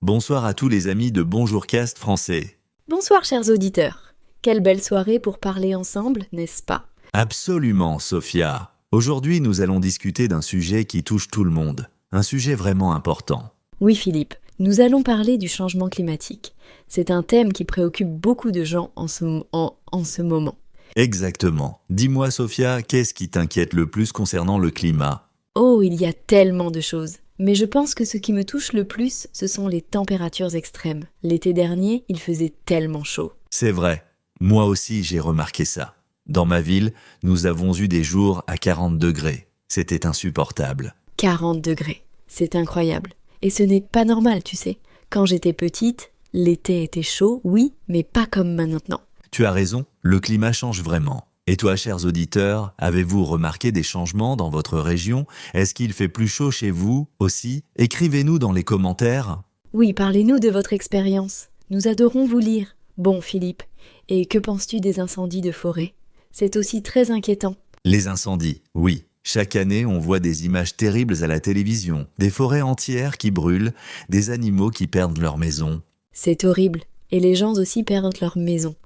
Bonsoir à tous les amis de Bonjourcast français. Bonsoir chers auditeurs. Quelle belle soirée pour parler ensemble, n'est-ce pas? Absolument, Sophia. Aujourd'hui, nous allons discuter d'un sujet qui touche tout le monde. Un sujet vraiment important. Oui Philippe, nous allons parler du changement climatique. C'est un thème qui préoccupe beaucoup de gens en ce moment. Exactement. Dis-moi, Sophia, qu'est-ce qui t'inquiète le plus concernant le climat? Oh, il y a tellement de choses. Mais je pense que ce qui me touche le plus, ce sont les températures extrêmes. L'été dernier, il faisait tellement chaud. C'est vrai. Moi aussi, j'ai remarqué ça. Dans ma ville, nous avons eu des jours à 40 degrés. C'était insupportable. 40 degrés. C'est incroyable. Et ce n'est pas normal, tu sais. Quand j'étais petite, l'été était chaud, oui, mais pas comme maintenant. Tu as raison, le climat change vraiment. Et toi, chers auditeurs, avez-vous remarqué des changements dans votre région? Est-ce qu'il fait plus chaud chez vous aussi? Écrivez-nous dans les commentaires. Oui, parlez-nous de votre expérience. Nous adorons vous lire. Bon, Philippe, et que penses-tu des incendies de forêt? C'est aussi très inquiétant. Les incendies, oui. Chaque année, on voit des images terribles à la télévision. Des forêts entières qui brûlent, des animaux qui perdent leur maison. C'est horrible. Et les gens aussi perdent leur maison.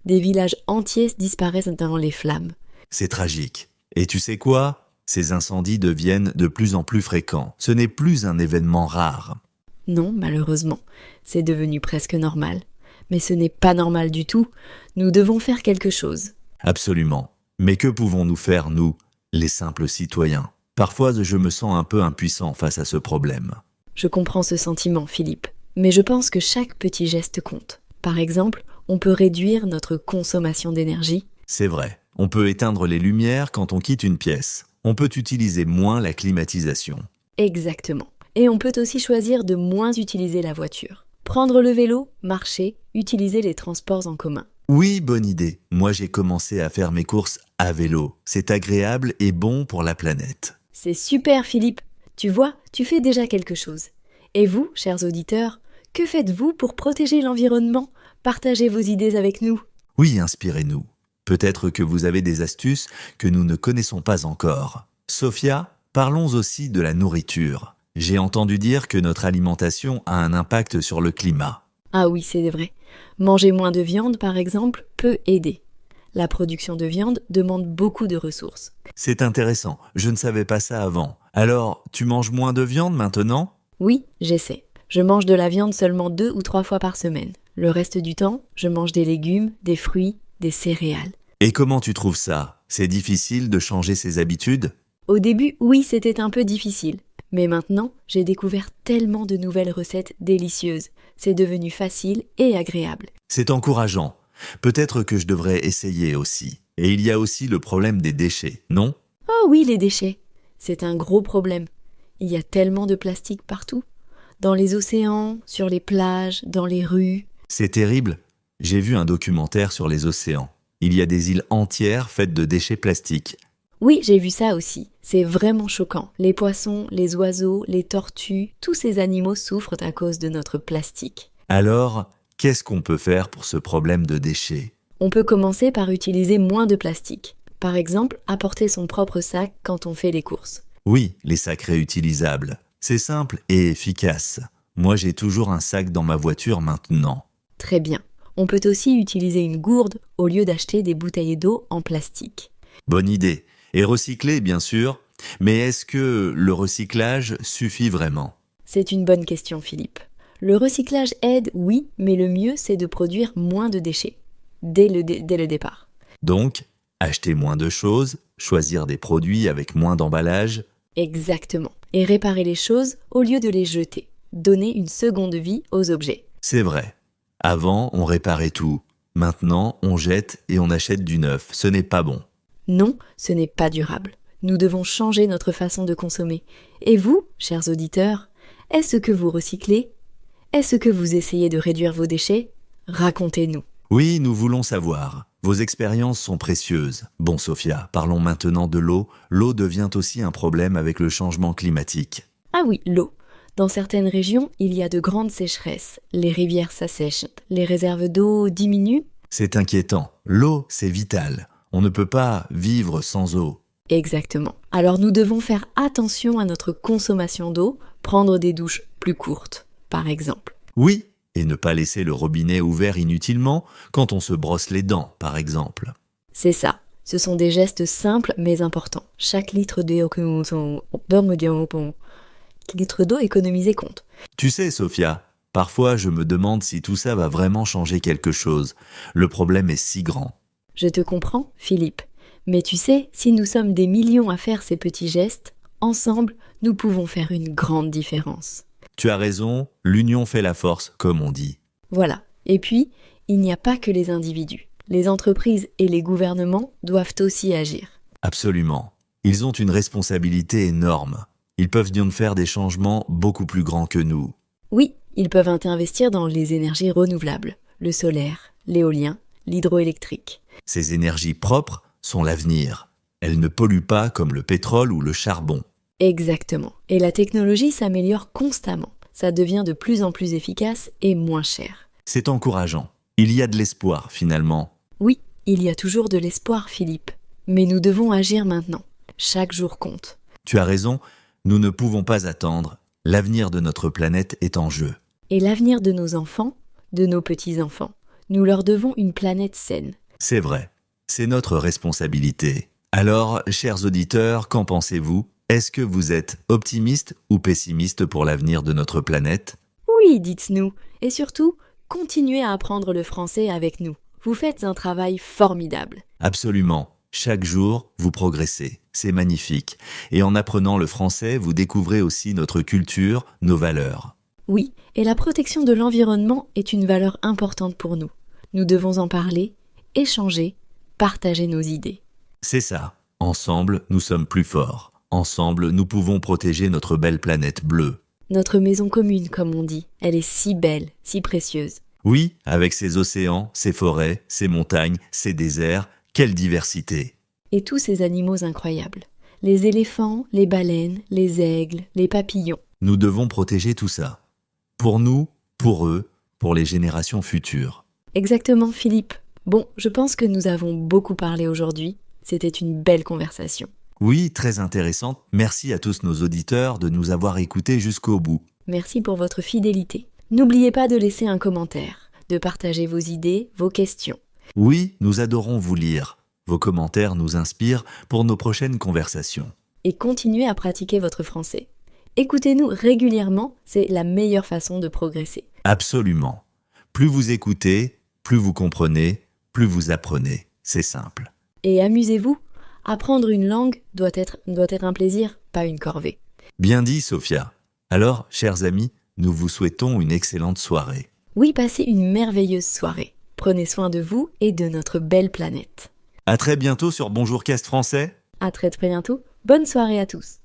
Des villages entiers disparaissent dans les flammes. C'est tragique. Et tu sais quoi? Ces incendies deviennent de plus en plus fréquents. Ce n'est plus un événement rare. Non, malheureusement, c'est devenu presque normal. Mais ce n'est pas normal du tout. Nous devons faire quelque chose. Absolument. Mais que pouvons-nous faire, nous, les simples citoyens? Parfois, je me sens un peu impuissant face à ce problème. Je comprends ce sentiment, Philippe. Mais je pense que chaque petit geste compte. Par exemple, on peut réduire notre consommation d'énergie. C'est vrai. On peut éteindre les lumières quand on quitte une pièce. On peut utiliser moins la climatisation. Exactement. Et on peut aussi choisir de moins utiliser la voiture. Prendre le vélo, marcher, utiliser les transports en commun. Oui, bonne idée. Moi, j'ai commencé à faire mes courses à vélo. C'est agréable et bon pour la planète. C'est super, Philippe. Tu vois, tu fais déjà quelque chose. Et vous, chers auditeurs, que faites-vous pour protéger l'environnement? Partagez vos idées avec nous. Oui, inspirez-nous. Peut-être que vous avez des astuces que nous ne connaissons pas encore. Sophia, parlons aussi de la nourriture. J'ai entendu dire que notre alimentation a un impact sur le climat. Ah oui, c'est vrai. Manger moins de viande, par exemple, peut aider. La production de viande demande beaucoup de ressources. C'est intéressant, je ne savais pas ça avant. Alors, tu manges moins de viande maintenant? Oui, j'essaie. Je mange de la viande seulement 2 ou 3 fois par semaine. Le reste du temps, je mange des légumes, des fruits, des céréales. Et comment tu trouves ça? C'est difficile de changer ses habitudes? Au début, oui, c'était un peu difficile. Mais maintenant, j'ai découvert tellement de nouvelles recettes délicieuses. C'est devenu facile et agréable. C'est encourageant. Peut-être que je devrais essayer aussi. Et il y a aussi le problème des déchets, non? Oh oui, les déchets. C'est un gros problème. Il y a tellement de plastique partout. Dans les océans, sur les plages, dans les rues. C'est terrible. J'ai vu un documentaire sur les océans. Il y a des îles entières faites de déchets plastiques. Oui, j'ai vu ça aussi. C'est vraiment choquant. Les poissons, les oiseaux, les tortues, tous ces animaux souffrent à cause de notre plastique. Alors, qu'est-ce qu'on peut faire pour ce problème de déchets? On peut commencer par utiliser moins de plastique. Par exemple, apporter son propre sac quand on fait les courses. Oui, les sacs réutilisables. C'est simple et efficace. Moi, j'ai toujours un sac dans ma voiture maintenant. Très bien. On peut aussi utiliser une gourde au lieu d'acheter des bouteilles d'eau en plastique. Bonne idée. Et recycler, bien sûr. Mais est-ce que le recyclage suffit vraiment? C'est une bonne question, Philippe. Le recyclage aide, oui, mais le mieux, c'est de produire moins de déchets, dès le départ. Donc, acheter moins de choses, choisir des produits avec moins d'emballage. Exactement. Et réparer les choses au lieu de les jeter. Donner une seconde vie aux objets. C'est vrai. Avant, on réparait tout. Maintenant, on jette et on achète du neuf. Ce n'est pas bon. Non, ce n'est pas durable. Nous devons changer notre façon de consommer. Et vous, chers auditeurs, est-ce que vous recyclez? Est-ce que vous essayez de réduire vos déchets? Racontez-nous. Oui, nous voulons savoir. Vos expériences sont précieuses. Bon, Sophia, parlons maintenant de l'eau. L'eau devient aussi un problème avec le changement climatique. Ah oui, l'eau. Dans certaines régions, il y a de grandes sécheresses. Les rivières s'assèchent. Les réserves d'eau diminuent. C'est inquiétant. L'eau, c'est vital. On ne peut pas vivre sans eau. Exactement. Alors nous devons faire attention à notre consommation d'eau, prendre des douches plus courtes, par exemple. Oui, et ne pas laisser le robinet ouvert inutilement quand on se brosse les dents, par exemple. C'est ça. Ce sont des gestes simples mais importants. Chaque litre d'eau économisé compte. Tu sais, Sophia, parfois je me demande si tout ça va vraiment changer quelque chose. Le problème est si grand. Je te comprends, Philippe. Mais tu sais, si nous sommes des millions à faire ces petits gestes, ensemble, nous pouvons faire une grande différence. Tu as raison, l'union fait la force, comme on dit. Voilà. Et puis, il n'y a pas que les individus. Les entreprises et les gouvernements doivent aussi agir. Absolument. Ils ont une responsabilité énorme. Ils peuvent donc faire des changements beaucoup plus grands que nous. Oui, ils peuvent investir dans les énergies renouvelables, le solaire, l'éolien, l'hydroélectrique. Ces énergies propres sont l'avenir. Elles ne polluent pas comme le pétrole ou le charbon. Exactement. Et la technologie s'améliore constamment. Ça devient de plus en plus efficace et moins cher. C'est encourageant. Il y a de l'espoir, finalement. Oui, il y a toujours de l'espoir, Philippe. Mais nous devons agir maintenant. Chaque jour compte. Tu as raison, nous ne pouvons pas attendre. L'avenir de notre planète est en jeu. Et l'avenir de nos enfants, de nos petits-enfants. Nous leur devons une planète saine. C'est vrai. C'est notre responsabilité. Alors, chers auditeurs, qu'en pensez-vous ? Est-ce que vous êtes optimiste ou pessimiste pour l'avenir de notre planète ? Oui, dites-nous. Et surtout, continuez à apprendre le français avec nous. Vous faites un travail formidable. Absolument. Chaque jour, vous progressez. C'est magnifique. Et en apprenant le français, vous découvrez aussi notre culture, nos valeurs. Oui, et la protection de l'environnement est une valeur importante pour nous. Nous devons en parler, échanger, partager nos idées. C'est ça. Ensemble, nous sommes plus forts. Ensemble, nous pouvons protéger notre belle planète bleue. Notre maison commune, comme on dit, elle est si belle, si précieuse. Oui, avec ses océans, ses forêts, ses montagnes, ses déserts, quelle diversité! Et tous ces animaux incroyables. Les éléphants, les baleines, les aigles, les papillons. Nous devons protéger tout ça. Pour nous, pour eux, pour les générations futures. Exactement, Philippe. Bon, je pense que nous avons beaucoup parlé aujourd'hui. C'était une belle conversation. Oui, très intéressante. Merci à tous nos auditeurs de nous avoir écoutés jusqu'au bout. Merci pour votre fidélité. N'oubliez pas de laisser un commentaire, de partager vos idées, vos questions. Oui, nous adorons vous lire. Vos commentaires nous inspirent pour nos prochaines conversations. Et continuez à pratiquer votre français. Écoutez-nous régulièrement, c'est la meilleure façon de progresser. Absolument. Plus vous écoutez, plus vous comprenez, plus vous apprenez. C'est simple. Et amusez-vous. Apprendre une langue doit être un plaisir, pas une corvée. Bien dit, Sophia. Alors, chers amis, nous vous souhaitons une excellente soirée. Oui, passez une merveilleuse soirée. Prenez soin de vous et de notre belle planète. À très bientôt sur Bonjour Cast Français. À très bientôt. Bonne soirée à tous.